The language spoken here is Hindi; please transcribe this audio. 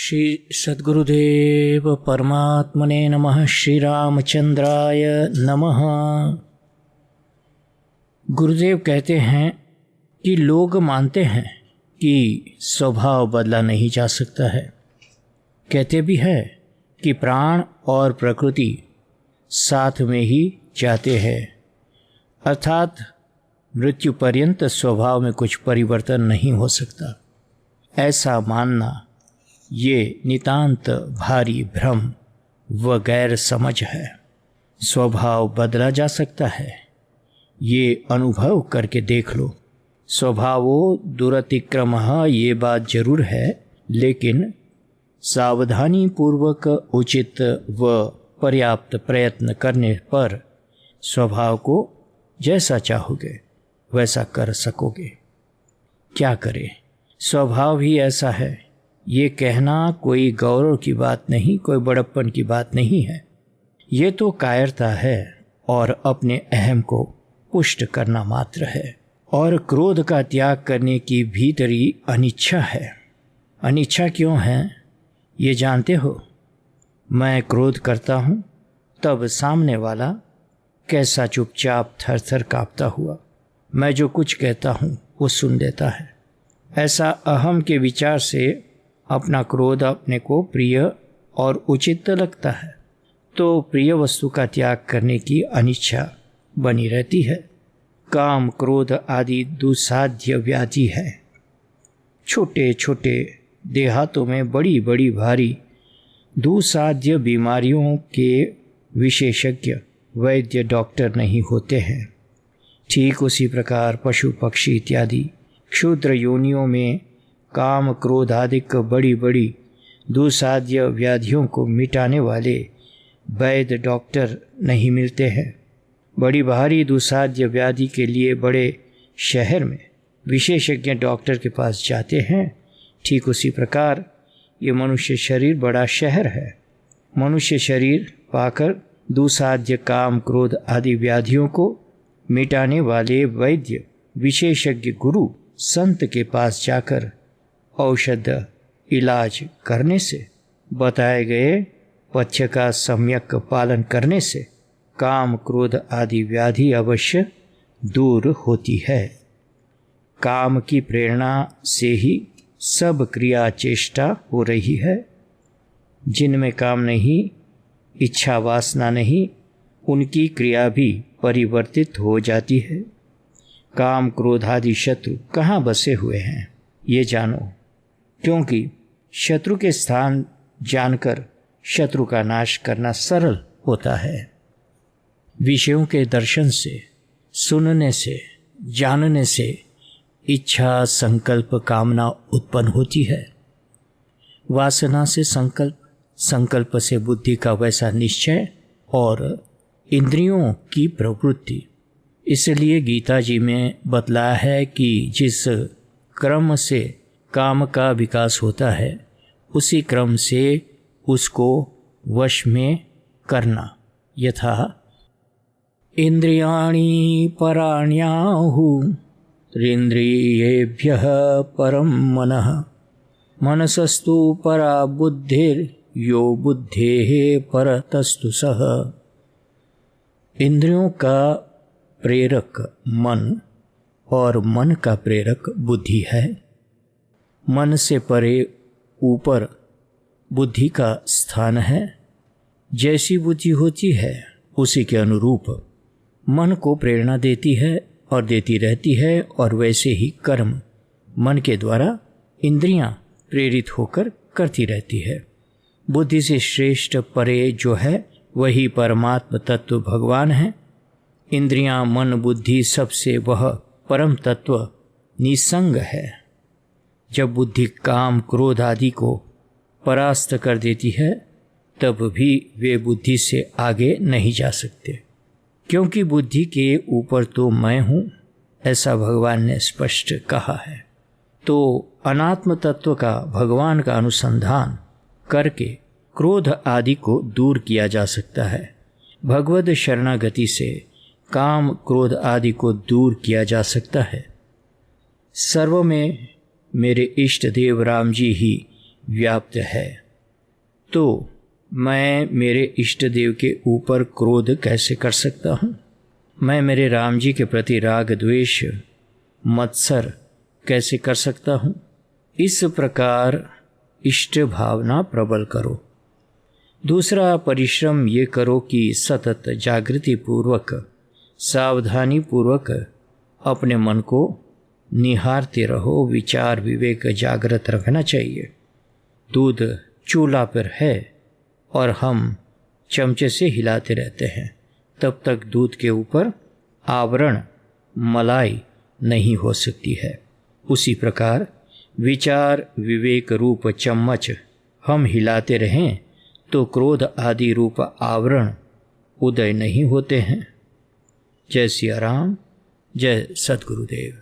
श्री सद्गुरुदेव परमात्मने नमः। श्री रामचंद्राय नमः। गुरुदेव कहते हैं कि लोग मानते हैं कि स्वभाव बदला नहीं जा सकता है। कहते भी है कि प्राण और प्रकृति साथ में ही जाते हैं, अर्थात मृत्यु पर्यंत स्वभाव में कुछ परिवर्तन नहीं हो सकता। ऐसा मानना ये नितांत भारी भ्रम व गैर समझ है। स्वभाव बदला जा सकता है, ये अनुभव करके देख लो। स्वभावो दुरतिक्रमः, ये बात जरूर है, लेकिन सावधानी पूर्वक उचित व पर्याप्त प्रयत्न करने पर स्वभाव को जैसा चाहोगे वैसा कर सकोगे। क्या करें, स्वभाव ही ऐसा है। ये कहना कोई गौरव की बात नहीं, कोई बड़प्पन की बात नहीं है। ये तो कायरता है और अपने अहम को पुष्ट करना मात्र है। और क्रोध का त्याग करने की भीतरी अनिच्छा है। अनिच्छा क्यों है ये जानते हो? मैं क्रोध करता हूँ तब सामने वाला कैसा चुपचाप थर थर काँपता हुआ मैं जो कुछ कहता हूँ वो सुन लेता है। ऐसा अहम के विचार से अपना क्रोध अपने को प्रिय और उचित लगता है, तो प्रिय वस्तु का त्याग करने की अनिच्छा बनी रहती है। काम क्रोध आदि दुस्साध्य व्याधि है। छोटे छोटे देहातों में बड़ी बड़ी भारी दुस्साध्य बीमारियों के विशेषज्ञ वैद्य डॉक्टर नहीं होते हैं। ठीक उसी प्रकार पशु पक्षी इत्यादि क्षुद्र योनियों में काम क्रोध आदि बड़ी बड़ी दुस्साध्य व्याधियों को मिटाने वाले वैद्य डॉक्टर नहीं मिलते हैं। बड़ी भारी दुस्साध्य व्याधि के लिए बड़े शहर में विशेषज्ञ डॉक्टर के पास जाते हैं। ठीक उसी प्रकार ये मनुष्य शरीर बड़ा शहर है। मनुष्य शरीर पाकर दुस्साध्य काम क्रोध आदि व्याधियों को मिटाने वाले वैद्य विशेषज्ञ गुरु संत के पास जाकर औषध इलाज करने से, बताए गए पथ्य का सम्यक पालन करने से काम क्रोध आदि व्याधि अवश्य दूर होती है। काम की प्रेरणा से ही सब क्रिया चेष्टा हो रही है। जिनमें काम नहीं, इच्छा वासना नहीं, उनकी क्रिया भी परिवर्तित हो जाती है। काम क्रोध आदि शत्रु कहाँ बसे हुए हैं ये जानो, क्योंकि शत्रु के स्थान जानकर शत्रु का नाश करना सरल होता है। विषयों के दर्शन से, सुनने से, जानने से इच्छा संकल्प कामना उत्पन्न होती है। वासना से संकल्प, संकल्प से बुद्धि का वैसा निश्चय और इंद्रियों की प्रवृत्ति। इसलिए गीता जी में बतलाया है कि जिस क्रम से काम का विकास होता है उसी क्रम से उसको वश में करना। यथा इंद्रियाणि पराण्याहुरिन्द्रियेभ्यः परं मनः, मनसस्तु परा बुद्धिर्यो बुद्धेः परतस्तु सः। इंद्रियों का प्रेरक मन और मन का प्रेरक बुद्धि है। मन से परे ऊपर बुद्धि का स्थान है। जैसी बुद्धि होती है उसी के अनुरूप मन को प्रेरणा देती है और देती रहती है, और वैसे ही कर्म मन के द्वारा इंद्रियां प्रेरित होकर करती रहती है। बुद्धि से श्रेष्ठ परे जो है वही परमात्म तत्व भगवान है। इंद्रियां मन बुद्धि सबसे वह परम तत्व निसंग है। जब बुद्धि काम क्रोध आदि को परास्त कर देती है तब भी वे बुद्धि से आगे नहीं जा सकते, क्योंकि बुद्धि के ऊपर तो मैं हूँ, ऐसा भगवान ने स्पष्ट कहा है। तो अनात्म तत्व का, भगवान का अनुसंधान करके क्रोध आदि को दूर किया जा सकता है। भगवद शरणागति से काम क्रोध आदि को दूर किया जा सकता है। सर्व में मेरे इष्ट देव राम जी ही व्याप्त है, तो मैं मेरे इष्ट देव के ऊपर क्रोध कैसे कर सकता हूँ? मैं मेरे राम जी के प्रति राग द्वेष मत्सर कैसे कर सकता हूँ? इस प्रकार इष्ट भावना प्रबल करो। दूसरा परिश्रम ये करो कि सतत जागृति पूर्वक सावधानी पूर्वक अपने मन को निहारते रहो। विचार विवेक जागृत रखना चाहिए। दूध चूल्हा पर है और हम चमचे से हिलाते रहते हैं, तब तक दूध के ऊपर आवरण मलाई नहीं हो सकती है। उसी प्रकार विचार विवेक रूप चम्मच हम हिलाते रहें तो क्रोध आदि रूप आवरण उदय नहीं होते हैं। जय सिया राम, जय सद्गुरुदेव।